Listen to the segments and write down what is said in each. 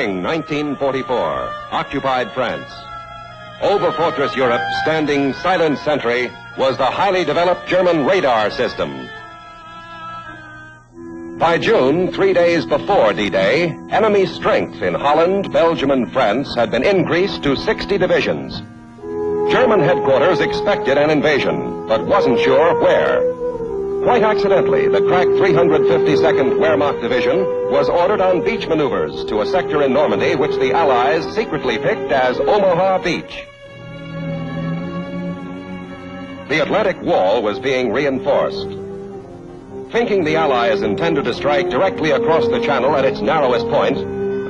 Spring 1944, occupied France. Over Fortress Europe, standing silent sentry, was the highly developed German radar system. By June, 3 days before D-Day, enemy strength in Holland, Belgium, and France had been increased to 60 divisions. German headquarters expected an invasion, but wasn't sure where. Quite accidentally, the crack 352nd Wehrmacht Division was ordered on beach maneuvers to a sector in Normandy which the Allies secretly picked as Omaha Beach. The Atlantic Wall was being reinforced. Thinking the Allies intended to strike directly across the channel at its narrowest point,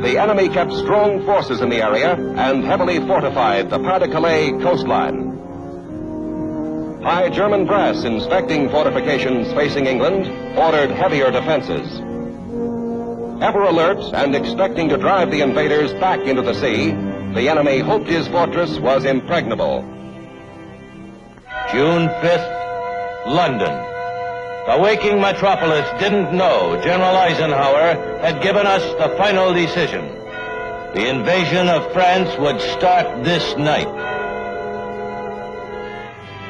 the enemy kept strong forces in the area and heavily fortified the Pas-de-Calais coastline. High German brass inspecting fortifications facing England ordered heavier defenses. Ever alert and expecting to drive the invaders back into the sea, the enemy hoped his fortress was impregnable. June 5th, London. The waking metropolis didn't know General Eisenhower had given us the final decision. The invasion of France would start this night.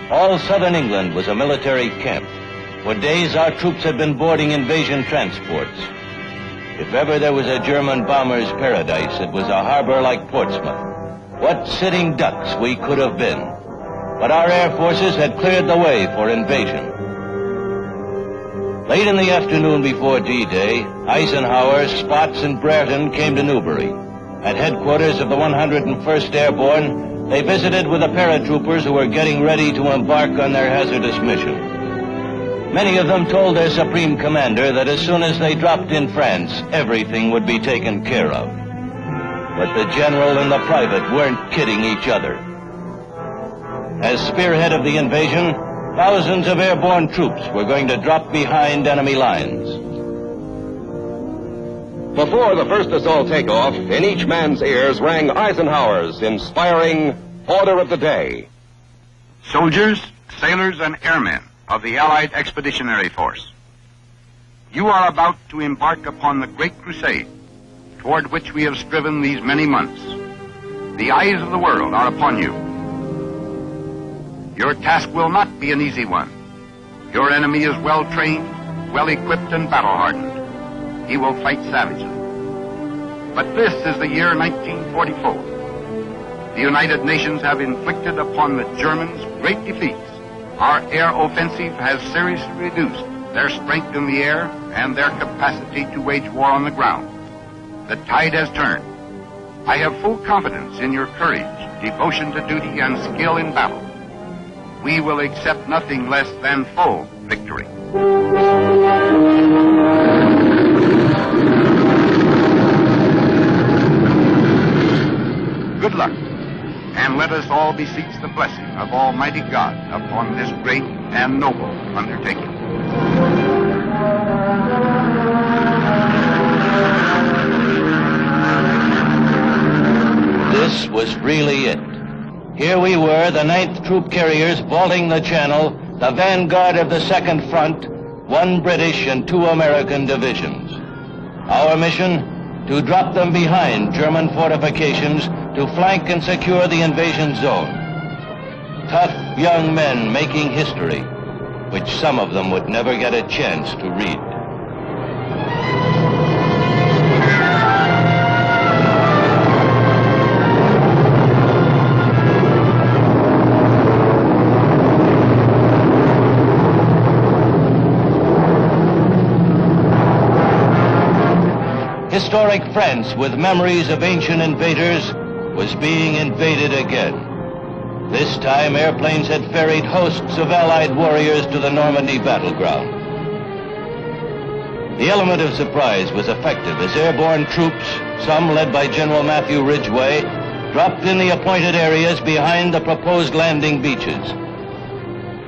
All southern England was a military camp. For days our troops had been boarding invasion transports. If ever there was a German bomber's paradise, it was a harbor like Portsmouth. What sitting ducks we could have been. But our air forces had cleared the way for invasion. Late in the afternoon before D-Day, Eisenhower, Spotts, and Brereton came to Newbury. At headquarters of the 101st Airborne, they visited with the paratroopers who were getting ready to embark on their hazardous mission. Many of them told their Supreme Commander that as soon as they dropped in France, everything would be taken care of. But the general and the private weren't kidding each other. As spearhead of the invasion, thousands of airborne troops were going to drop behind enemy lines. Before the first assault takeoff, in each man's ears rang Eisenhower's inspiring order of the day. Soldiers, sailors, and airmen of the Allied Expeditionary Force, you are about to embark upon the great crusade toward which we have striven these many months. The eyes of the world are upon you. Your task will not be an easy one. Your enemy is well trained, well equipped, and battle-hardened. He will fight savagely. But this is the year 1944. The United Nations have inflicted upon the Germans great defeats. Our air offensive has seriously reduced their strength in the air and their capacity to wage war on the ground. The tide has turned. I have full confidence in your courage, devotion to duty, and skill in battle. We will accept nothing less than full victory. Good luck, and let us all beseech the blessing of Almighty God upon this great and noble undertaking. This was really it. Here we were, the 9th Troop Carriers vaulting the Channel, the vanguard of the Second Front, 1 British and 2 American divisions. Our mission, to drop them behind German fortifications, to flank and secure the invasion zone. Tough young men making history, which some of them would never get a chance to read. Historic France, with memories of ancient invaders, was being invaded again. This time, airplanes had ferried hosts of Allied warriors to the Normandy battleground. The element of surprise was effective as airborne troops, some led by General Matthew Ridgway, dropped in the appointed areas behind the proposed landing beaches.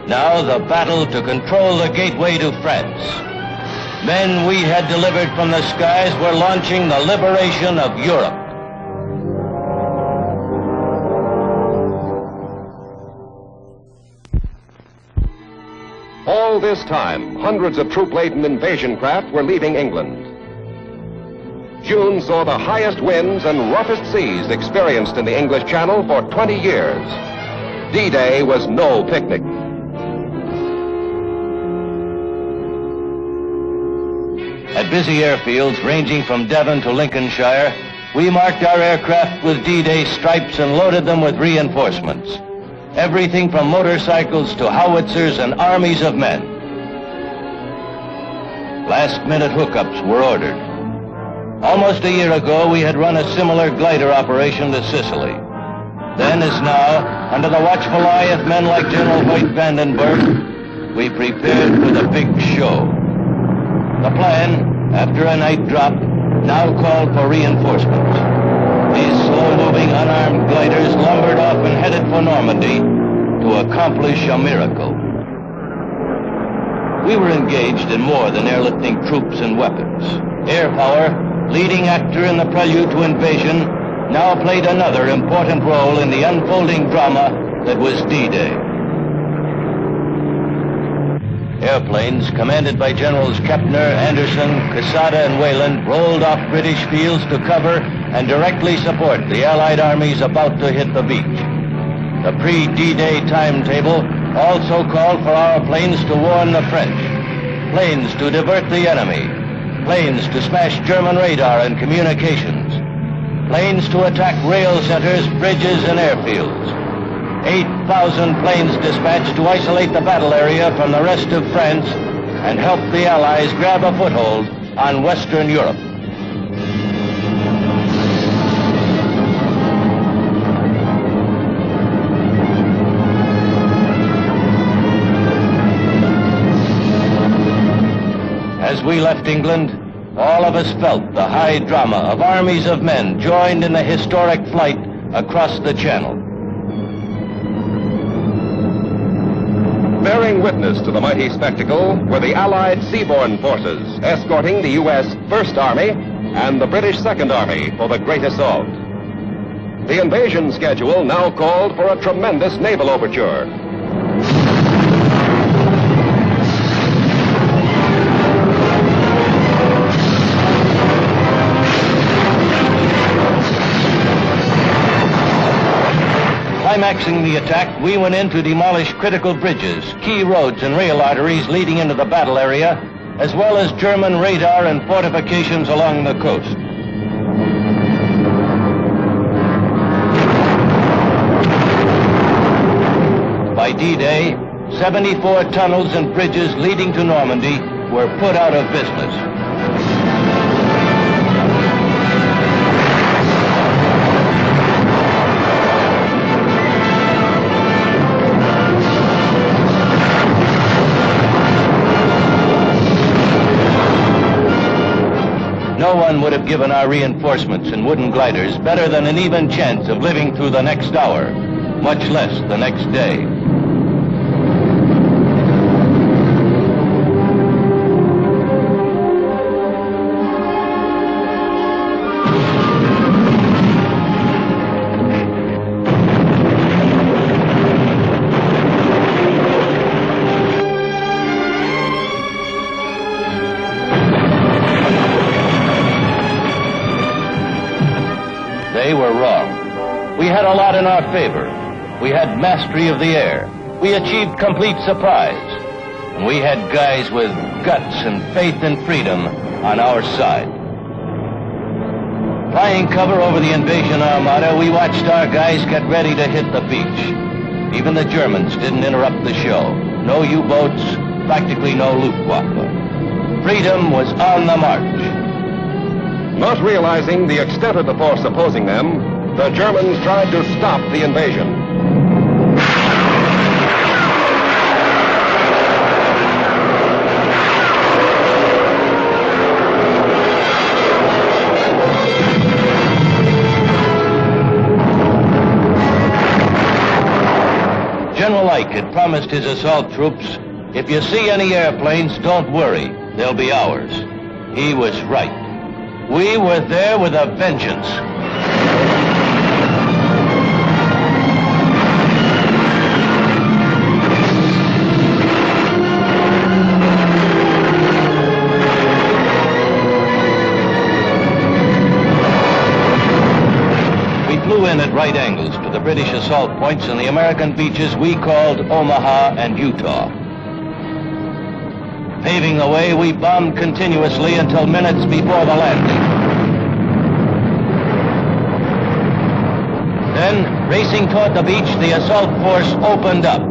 Now the battle to control the gateway to France. Men we had delivered from the skies were launching the liberation of Europe. All this time, hundreds of troop-laden invasion craft were leaving England. June saw the highest winds and roughest seas experienced in the English Channel for 20 years. D-Day was no picnic. At busy airfields ranging from Devon to Lincolnshire, we marked our aircraft with D-Day stripes and loaded them with reinforcements. Everything from motorcycles to howitzers and armies of men. Last-minute hookups were ordered. Almost a year ago, we had run a similar glider operation to Sicily. Then, as now, under the watchful eye of men like General Hoyt Vandenberg, we prepared for the big show. The plan, after a night drop, now called for reinforcements. These slow-moving, unarmed gliders lumbered off and headed for Normandy to accomplish a miracle. We were engaged in more than airlifting troops and weapons. Air power, leading actor in the prelude to invasion, now played another important role in the unfolding drama that was D-Day. Airplanes, commanded by Generals Kepner, Anderson, Quesada, and Wayland, rolled off British fields to cover and directly support the Allied armies about to hit the beach. The pre-D-Day timetable also called for our planes to warn the French, planes to divert the enemy, planes to smash German radar and communications, planes to attack rail centers, bridges, and airfields. 8,000 planes dispatched to isolate the battle area from the rest of France and help the Allies grab a foothold on Western Europe. As we left England, all of us felt the high drama of armies of men joined in the historic flight across the Channel. Bearing witness to the mighty spectacle were the Allied seaborne forces escorting the U.S. First Army and the British Second Army for the great assault. The invasion schedule now called for a tremendous naval overture. Climaxing the attack, we went in to demolish critical bridges, key roads, and rail arteries leading into the battle area, as well as German radar and fortifications along the coast. By D-Day, 74 tunnels and bridges leading to Normandy were put out of business. No one would have given our reinforcements and wooden gliders better than an even chance of living through the next hour, much less the next day. They were wrong. We had a lot in our favor. We had mastery of the air. We achieved complete surprise. And we had guys with guts and faith in freedom on our side. Flying cover over the invasion armada, we watched our guys get ready to hit the beach. Even the Germans didn't interrupt the show. No U-boats, practically no Luftwaffe. Freedom was on the march. Not realizing the extent of the force opposing them, the Germans tried to stop the invasion. General Ike had promised his assault troops, if you see any airplanes, don't worry, they'll be ours. He was right. We were there with a vengeance. in at right angles to the British assault points in the American beaches we called Omaha and Utah. Paving the way, we bombed continuously until minutes before the landing. Then, racing toward the beach, the assault force opened up.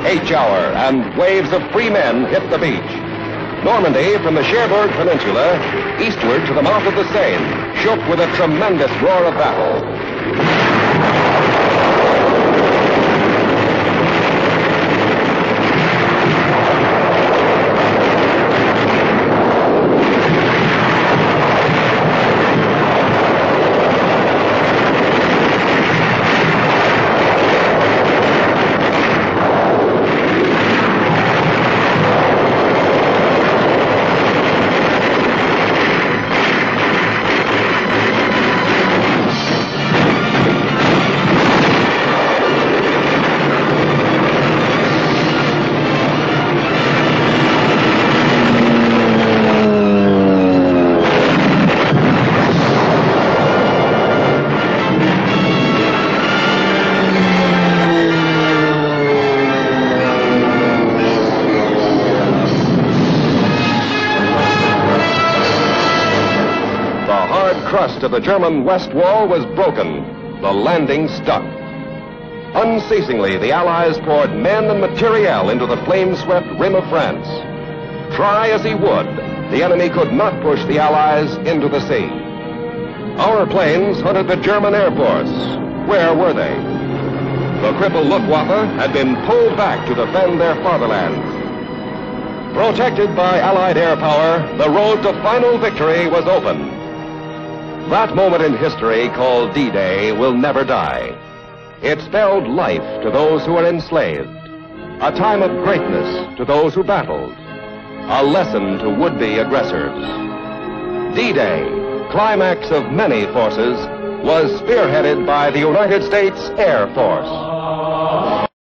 H-hour, and waves of free men hit the beach. Normandy, from the Cherbourg Peninsula, eastward to the mouth of the Seine, shook with a tremendous roar of battle. The crust of the German west wall was broken. The landing stuck. Unceasingly, the Allies poured men and materiel into the flame-swept rim of France. Try as he would, the enemy could not push the Allies into the sea. Our planes hunted the German Air Force. Where were they? The crippled Luftwaffe had been pulled back to defend their fatherland. Protected by Allied air power, the road to final victory was open. That moment in history, called D-Day, will never die. It spelled life to those who were enslaved, a time of greatness to those who battled, a lesson to would-be aggressors. D-Day, climax of many forces, was spearheaded by the United States Air Force.